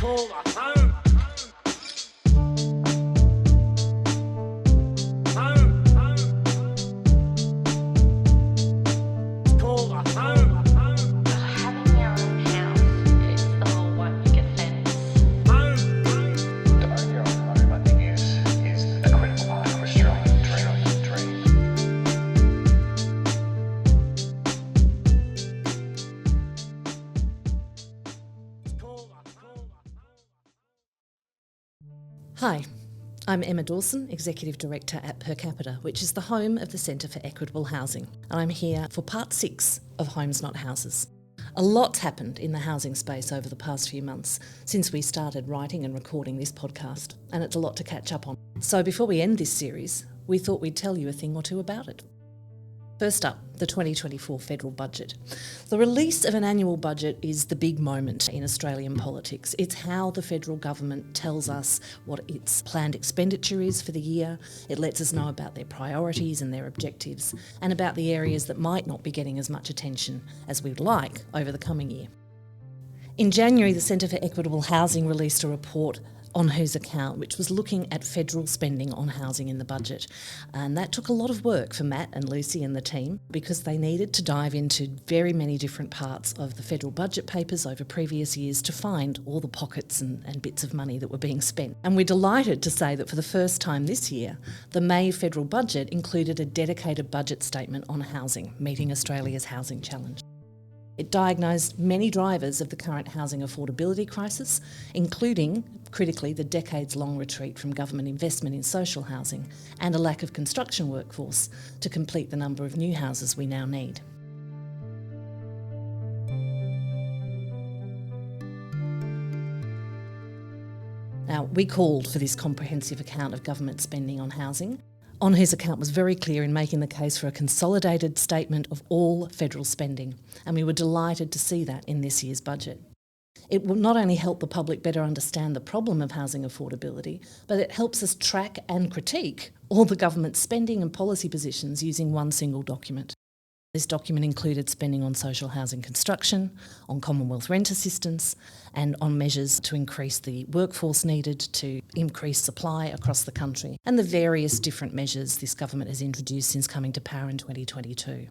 called a home. It's called a home. Having your own house is the whole one big offence. To own your own home, I think, is a critical part of Australian dream. It's called a home. Hi, I'm Emma Dawson, Executive Director at Per Capita, which is the home of the Centre for Equitable Housing, and I'm here for part 6 of Homes Not Houses. A lot's happened in the housing space over the past few months since we started writing and recording this podcast, and it's a lot to catch up on. So before we end this series, we thought we'd tell you a thing or two about it. First up, the 2024 federal budget. The release of an annual budget is the big moment in Australian politics. It's how the federal government tells us what its planned expenditure is for the year. It lets us know about their priorities and their objectives, and about the areas that might not be getting as much attention as we'd like over the coming year. In January, the Centre for Equitable Housing released a report on whose account, which was looking at federal spending on housing in the budget. And that took a lot of work for Matt and Lucy and the team, because they needed to dive into very many different parts of the federal budget papers over previous years to find all the pockets and bits of money that were being spent. And we're delighted to say that for the first time this year, the May federal budget included a dedicated budget statement on housing, meeting Australia's housing challenge. It diagnosed many drivers of the current housing affordability crisis, including, critically, the decades-long retreat from government investment in social housing and a lack of construction workforce to complete the number of new houses we now need. Now, we called for this comprehensive account of government spending on housing. On whose account was very clear in making the case for a consolidated statement of all federal spending, and we were delighted to see that in this year's budget. It will not only help the public better understand the problem of housing affordability, but it helps us track and critique all the government spending and policy positions using one single document. This document included spending on social housing construction, on Commonwealth rent assistance, and on measures to increase the workforce needed to increase supply across the country, and the various different measures this government has introduced since coming to power in 2022.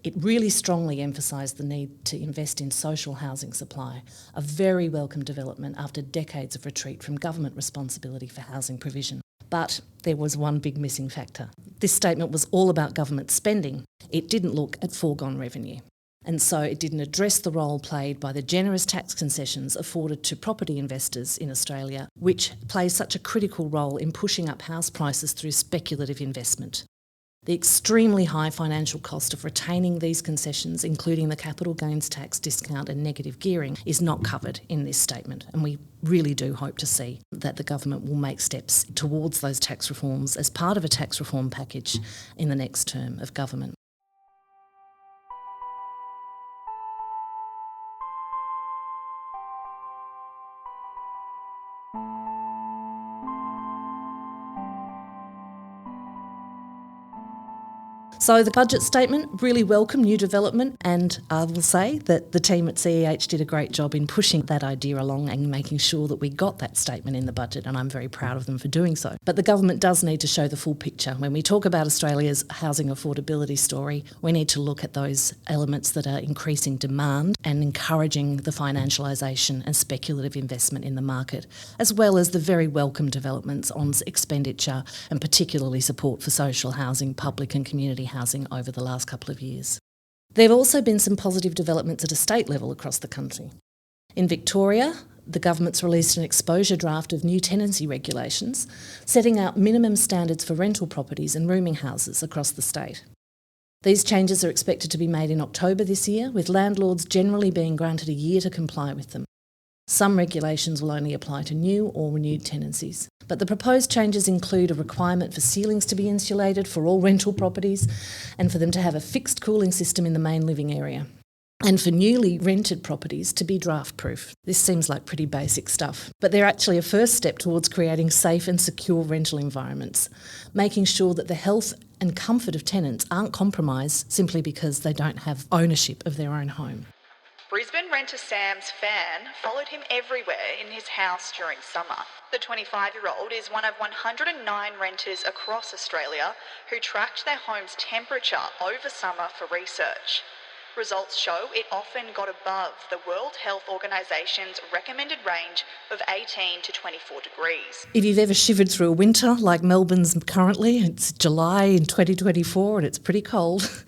It really strongly emphasised the need to invest in social housing supply, a very welcome development after decades of retreat from government responsibility for housing provision. But there was one big missing factor. This statement was all about government spending. It didn't look at foregone revenue. And so it didn't address the role played by the generous tax concessions afforded to property investors in Australia, which plays such a critical role in pushing up house prices through speculative investment. The extremely high financial cost of retaining these concessions, including the capital gains tax discount and negative gearing, is not covered in this statement, and we really do hope to see that the government will make steps towards those tax reforms as part of a tax reform package in the next term of government. So the budget statement, really welcome new development, and I will say that the team at CEH did a great job in pushing that idea along and making sure that we got that statement in the budget, and I'm very proud of them for doing so. But the government does need to show the full picture. When we talk about Australia's housing affordability story, we need to look at those elements that are increasing demand and encouraging the financialisation and speculative investment in the market, as well as the very welcome developments on expenditure and particularly support for social housing, public and community housing over the last couple of years. There have also been some positive developments at a state level across the country. In Victoria, the government's released an exposure draft of new tenancy regulations, setting out minimum standards for rental properties and rooming houses across the state. These changes are expected to be made in October this year, with landlords generally being granted a year to comply with them. Some regulations will only apply to new or renewed tenancies, but the proposed changes include a requirement for ceilings to be insulated for all rental properties and for them to have a fixed cooling system in the main living area, and for newly rented properties to be draft-proof. This seems like pretty basic stuff, but they're actually a first step towards creating safe and secure rental environments, making sure that the health and comfort of tenants aren't compromised simply because they don't have ownership of their own home. Brisbane renter Sam's fan followed him everywhere in his house during summer. The 25-year-old is one of 109 renters across Australia who tracked their home's temperature over summer for research. Results show it often got above the World Health Organisation's recommended range of 18 to 24 degrees. If you've ever shivered through a winter like Melbourne's currently, it's July in 2024 and it's pretty cold,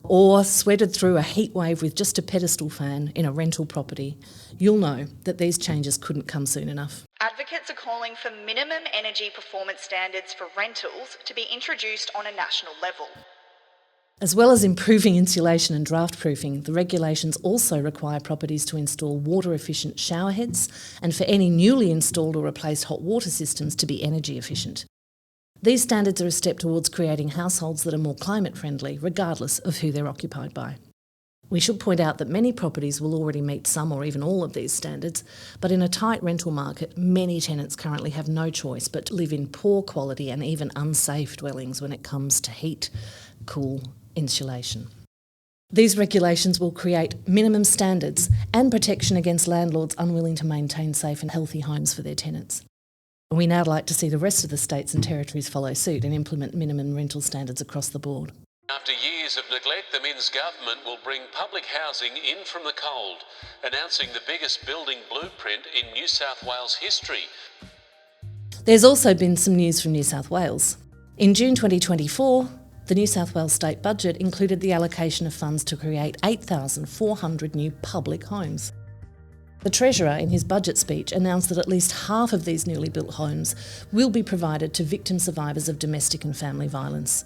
or sweated through a heat wave with just a pedestal fan in a rental property, you'll know that these changes couldn't come soon enough. Advocates are calling for minimum energy performance standards for rentals to be introduced on a national level. As well as improving insulation and draft proofing, the regulations also require properties to install water-efficient shower heads and for any newly installed or replaced hot water systems to be energy efficient. These standards are a step towards creating households that are more climate friendly, regardless of who they're occupied by. We should point out that many properties will already meet some or even all of these standards, but in a tight rental market, many tenants currently have no choice but to live in poor quality and even unsafe dwellings when it comes to heat, cool, insulation. These regulations will create minimum standards and protection against landlords unwilling to maintain safe and healthy homes for their tenants. We now like to see the rest of the states and territories follow suit and implement minimum rental standards across the board. After years of neglect, the Minns government will bring public housing in from the cold, announcing the biggest building blueprint in New South Wales history. There's also been some news from New South Wales. In June 2024, the New South Wales state budget included the allocation of funds to create 8,400 new public homes. The Treasurer, in his budget speech, announced that at least half of these newly built homes will be provided to victim survivors of domestic and family violence.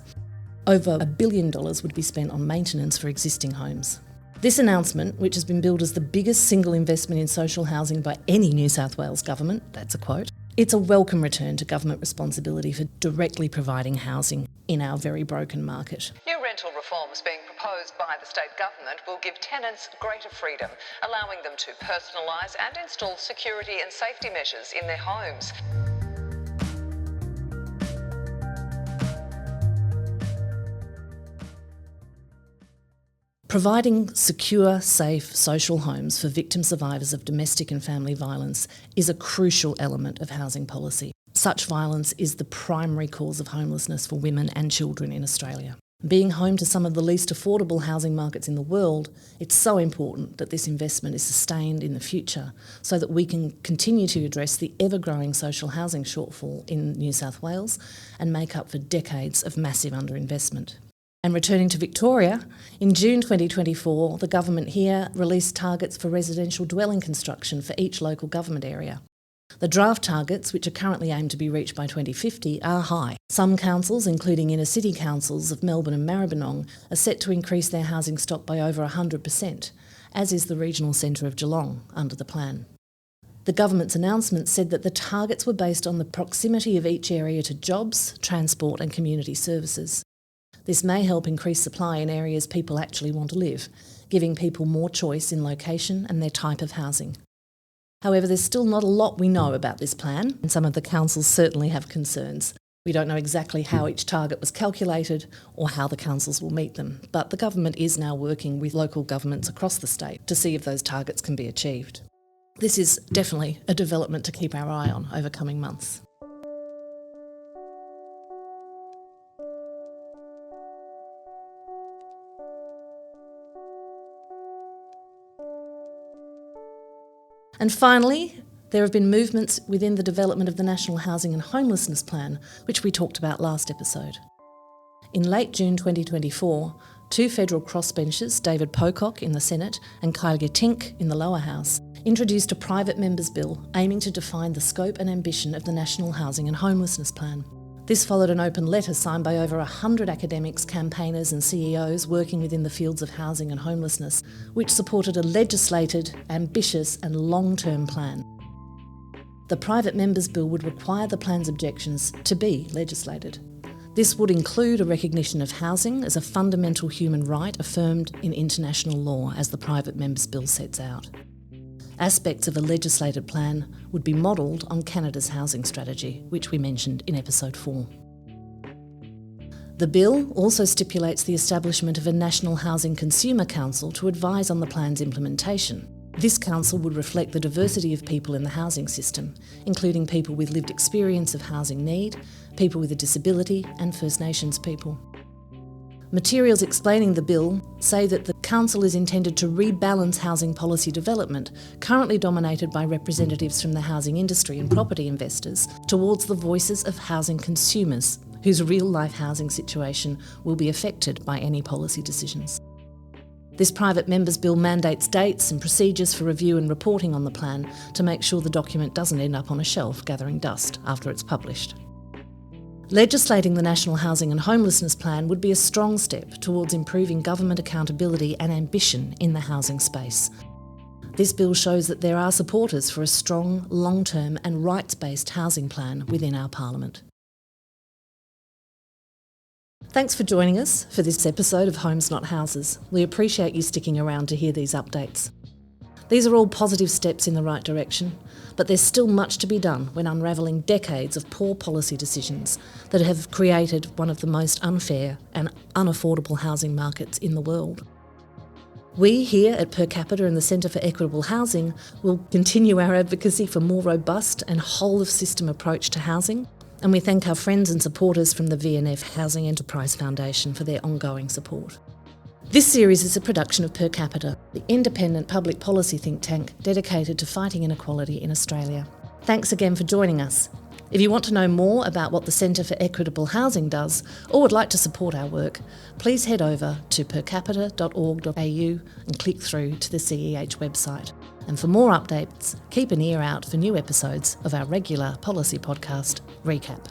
Over $1 billion would be spent on maintenance for existing homes. This announcement, which has been billed as the biggest single investment in social housing by any New South Wales government, that's a quote, it's a welcome return to government responsibility for directly providing housing in our very broken market. New rental reforms being proposed by the state government will give tenants greater freedom, allowing them to personalise and install security and safety measures in their homes. Providing secure, safe social homes for victim survivors of domestic and family violence is a crucial element of housing policy. Such violence is the primary cause of homelessness for women and children in Australia. Being home to some of the least affordable housing markets in the world, it's so important that this investment is sustained in the future so that we can continue to address the ever-growing social housing shortfall in New South Wales and make up for decades of massive underinvestment. And returning to Victoria, in June 2024, the government here released targets for residential dwelling construction for each local government area. The draft targets, which are currently aimed to be reached by 2050, are high. Some councils, including inner city councils of Melbourne and Maribyrnong, are set to increase their housing stock by over 100%, as is the regional centre of Geelong under the plan. The government's announcement said that the targets were based on the proximity of each area to jobs, transport and community services. This may help increase supply in areas people actually want to live, giving people more choice in location and their type of housing. However, there's still not a lot we know about this plan, and some of the councils certainly have concerns. We don't know exactly how each target was calculated or how the councils will meet them, but the government is now working with local governments across the state to see if those targets can be achieved. This is definitely a development to keep our eye on over coming months. And finally, there have been movements within the development of the National Housing and Homelessness Plan, which we talked about last episode. In late June 2024, two federal crossbenchers, David Pocock in the Senate and Kyle Tink in the lower house, introduced a private member's bill aiming to define the scope and ambition of the National Housing and Homelessness Plan. This followed an open letter signed by over 100 academics, campaigners and CEOs working within the fields of housing and homelessness, which supported a legislated, ambitious and long-term plan. The private members' bill would require the plan's objections to be legislated. This would include a recognition of housing as a fundamental human right affirmed in international law, as the private members' bill sets out. Aspects of a legislated plan would be modelled on Canada's housing strategy, which we mentioned in episode 4. The bill also stipulates the establishment of a National Housing Consumer Council to advise on the plan's implementation. This council would reflect the diversity of people in the housing system, including people with lived experience of housing need, people with a disability and First Nations people. Materials explaining the bill say that the council is intended to rebalance housing policy development, currently dominated by representatives from the housing industry and property investors, towards the voices of housing consumers, whose real-life housing situation will be affected by any policy decisions. This private members' bill mandates dates and procedures for review and reporting on the plan to make sure the document doesn't end up on a shelf gathering dust after it's published. Legislating the National Housing and Homelessness Plan would be a strong step towards improving government accountability and ambition in the housing space. This bill shows that there are supporters for a strong, long-term and rights-based housing plan within our Parliament. Thanks for joining us for this episode of Homes Not Houses. We appreciate you sticking around to hear these updates. These are all positive steps in the right direction, but there's still much to be done when unravelling decades of poor policy decisions that have created one of the most unfair and unaffordable housing markets in the world. We here at Per Capita and the Centre for Equitable Housing will continue our advocacy for more robust and whole-of-system approach to housing, and we thank our friends and supporters from the VNF Housing Enterprise Foundation for their ongoing support. This series is a production of Per Capita, the independent public policy think tank dedicated to fighting inequality in Australia. Thanks again for joining us. If you want to know more about what the Centre for Equitable Housing does, or would like to support our work, please head over to percapita.org.au and click through to the CEH website. And for more updates, keep an ear out for new episodes of our regular policy podcast, Recap.